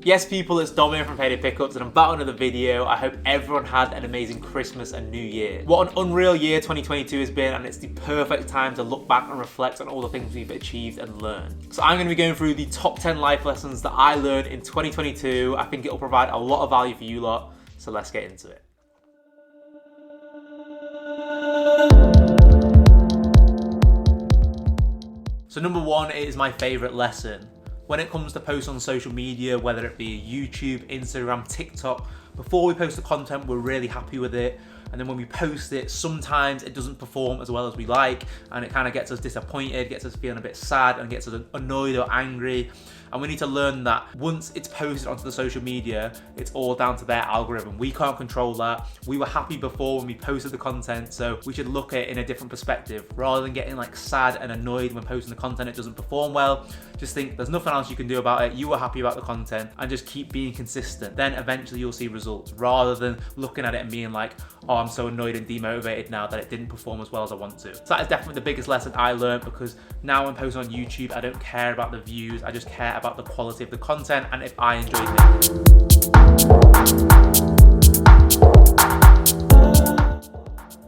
Yes people, it's Dom here from Payday Pickups and I'm back on another video. I hope everyone had an amazing Christmas and New Year. What an unreal year 2022 has been, and it's the perfect time to look back and reflect on all the things we've achieved and learned. So I'm going to be going through the top 10 life lessons that I learned in 2022. I think it will provide a lot of value for you lot, so let's get into it. So number one is my favorite lesson. When it comes to posts on social media, whether it be YouTube, Instagram, TikTok, before we post the content, we're really happy with it. And then when we post it, sometimes it doesn't perform as well as we like, and it kind of gets us disappointed, gets us feeling a bit sad, and gets us annoyed or angry. And we need to learn that once it's posted onto the social media, it's all down to their algorithm. We can't control that. We were happy before when we posted the content, so we should look at it in a different perspective. Rather than getting like sad and annoyed when posting the content, it doesn't perform well, just think there's nothing else you can do about it. You were happy about the content, and just keep being consistent. Then eventually you'll see results, rather than looking at it and being like, oh, I'm so annoyed and demotivated now that it didn't perform as well as I want to. So that is definitely the biggest lesson I learned, because now when posting on YouTube, I don't care about the views, I just care about the quality of the content and if I enjoy it.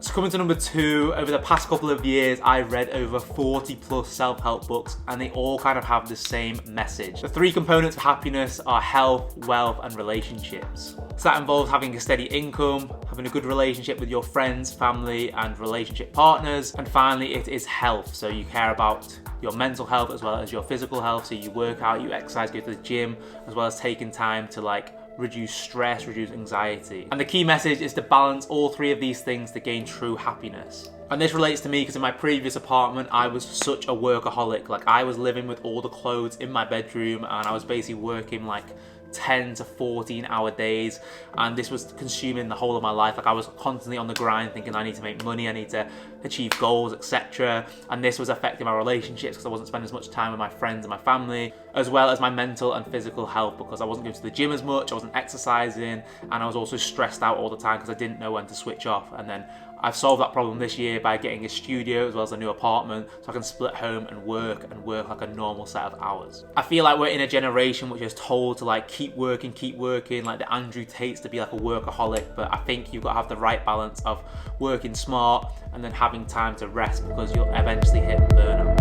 So coming to number two, over the past couple of years, I've read over 40 plus self-help books, and they all kind of have the same message. The three components of happiness are health, wealth, and relationships. So that involves having a steady income, having a good relationship with your friends, family, and relationship partners. And finally, it is health. So you care about your mental health as well as your physical health. So you work out, you exercise, go to the gym, as well as taking time to like reduce stress, reduce anxiety. And the key message is to balance all three of these things to gain true happiness. And this relates to me because in my previous apartment, I was such a workaholic. Like, I was living with all the clothes in my bedroom, and I was basically working like 10 to 14 hour days, and this was consuming the whole of my life. Like, I was constantly on the grind thinking I need to make money, I need to achieve goals, etc. And this was affecting my relationships because I wasn't spending as much time with my friends and my family, as well as my mental and physical health, because I wasn't going to the gym as much, I wasn't exercising, and I was also stressed out all the time because I didn't know when to switch off. And then I've solved that problem this year by getting a studio as well as a new apartment, so I can split home and work like a normal set of hours. I feel like we're in a generation which is told to like keep working, like the Andrew Tates, to be like a workaholic, but I think you've got to have the right balance of working smart and then having time to rest, because you'll eventually hit burnout.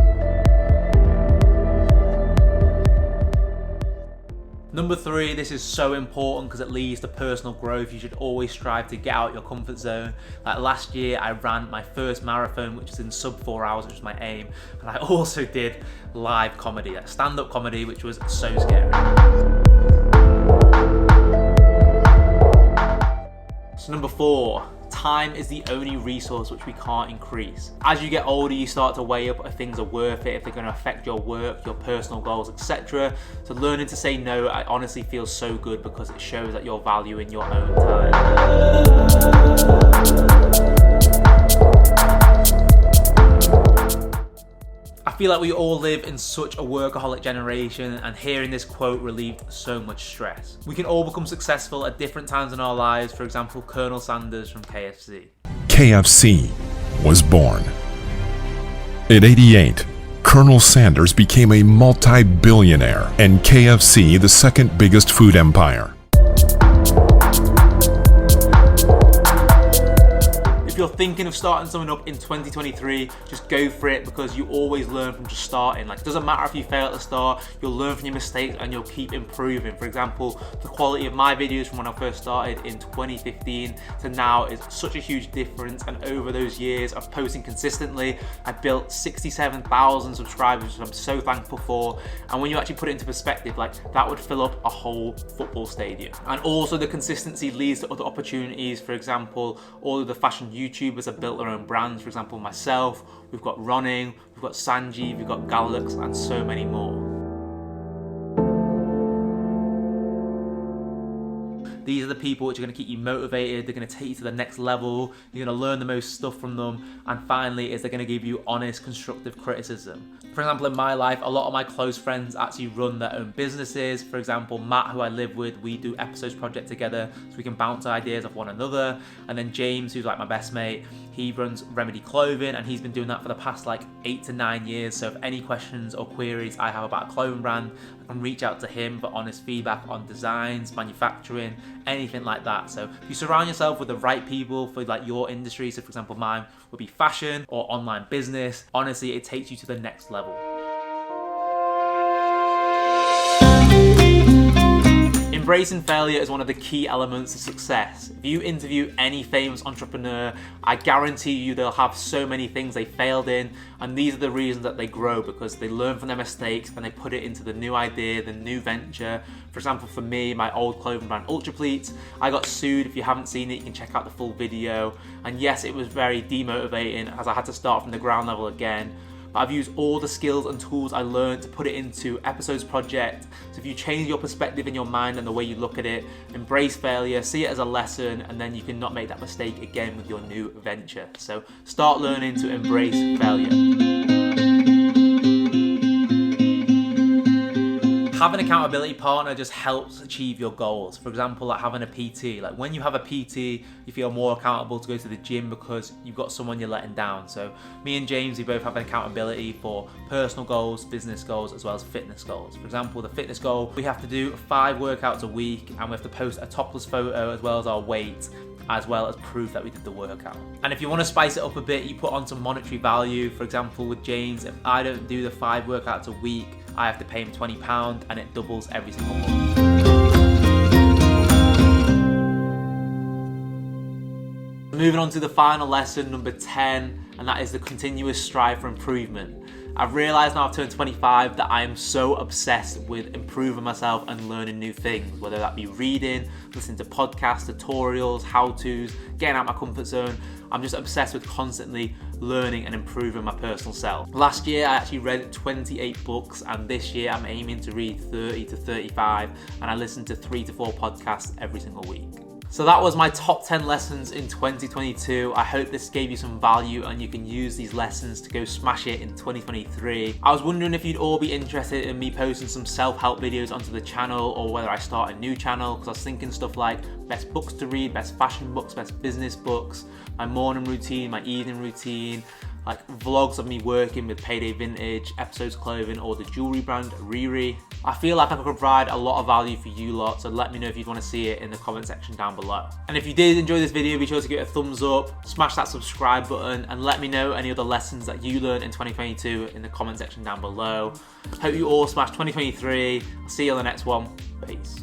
Number three, this is so important because it leads to personal growth. You should always strive to get out your comfort zone. Like last year, I ran my first marathon, which is in sub 4 hours, which was my aim. And I also did live comedy, like stand-up comedy, which was so scary. So number four, time is the only resource which we can't increase. As you get older, you start to weigh up if things are worth it, if they're going to affect your work, your personal goals, etc. So learning to say no, I honestly feel so good, because it shows that you're valuing your own time. I feel like we all live in such a workaholic generation, and hearing this quote relieved so much stress. We can all become successful at different times in our lives. For example, Colonel Sanders from KFC. KFC was born. At 88, Colonel Sanders became a multi-billionaire, and KFC the second biggest food empire. If you're thinking of starting something up in 2023, just go for it, because you always learn from just starting. Like, it doesn't matter if you fail at the start, you'll learn from your mistakes and you'll keep improving. For example, the quality of my videos from when I first started in 2015 to now is such a huge difference, and over those years of posting consistently, I built 67,000 subscribers, which I'm so thankful for. And when you actually put it into perspective, like, that would fill up a whole football stadium. And also the consistency leads to other opportunities. For example, all of the fashion YouTubers have built their own brands. For example, myself, we've got Ronning, we've got Sanjeev, we've got Gallux, and so many more. These are the people which are going to keep you motivated. They're going to take you to the next level. You're going to learn the most stuff from them. And finally, they're going to give you honest, constructive criticism. For example, in my life, a lot of my close friends actually run their own businesses. For example, Matt, who I live with, we do episodes project together so we can bounce ideas off one another. And then James, who's like my best mate, he runs Remedy Clothing, and he's been doing that for the past like 8 to 9 years. So if any questions or queries I have about a clothing brand, I can reach out to him for honest feedback on designs, manufacturing, anything like that. So if you surround yourself with the right people for like your industry, so for example mine would be fashion or online business, honestly it takes you to the next level. Embracing failure is one of the key elements of success. If you interview any famous entrepreneur, I guarantee you they'll have so many things they failed in, and these are the reasons that they grow, because they learn from their mistakes and they put it into the new idea, the new venture. For example, for me, my old clothing brand PLEATS, I got sued. If you haven't seen it, you can check out the full video. And yes, it was very demotivating as I had to start from the ground level again. But I've used all the skills and tools I learned to put it into episodes project. So if you change your perspective in your mind and the way you look at it, embrace failure, see it as a lesson, and then you can not make that mistake again with your new venture. So start learning to embrace failure. Having an accountability partner just helps achieve your goals. For example, like having a PT. Like when you have a PT, you feel more accountable to go to the gym because you've got someone you're letting down. So me and James, we both have an accountability for personal goals, business goals, as well as fitness goals. For example, the fitness goal, we have to do 5 workouts a week, and we have to post a topless photo as well as our weight, as well as proof that we did the workout. And if you want to spice it up a bit, you put on some monetary value. For example, with James, if I don't do the 5 workouts a week, I have to pay him £20, and it doubles every single month. Moving on to the final lesson, number 10, and that is the continuous strive for improvement. I've realised now I've turned 25 that I am so obsessed with improving myself and learning new things, whether that be reading, listening to podcasts, tutorials, how-tos, getting out of my comfort zone. I'm just obsessed with constantly learning and improving my personal self. Last year I actually read 28 books, and this year I'm aiming to read 30 to 35, and I listen to 3 to 4 podcasts every single week. So that was my top 10 lessons in 2022. I hope this gave you some value and you can use these lessons to go smash it in 2023. I was wondering if you'd all be interested in me posting some self-help videos onto the channel, or whether I start a new channel, because I was thinking stuff like best books to read, best fashion books, best business books, my morning routine, my evening routine, like vlogs of me working with Payday Vintage, Episodes Clothing, or the jewelry brand Riri. I feel like I can provide a lot of value for you lot, so let me know if you'd want to see it in the comment section down below. And if you did enjoy this video, be sure to give it a thumbs up, smash that subscribe button, and let me know any other lessons that you learned in 2022 in the comment section down below. Hope you all smash 2023. I'll see you on the next one. Peace.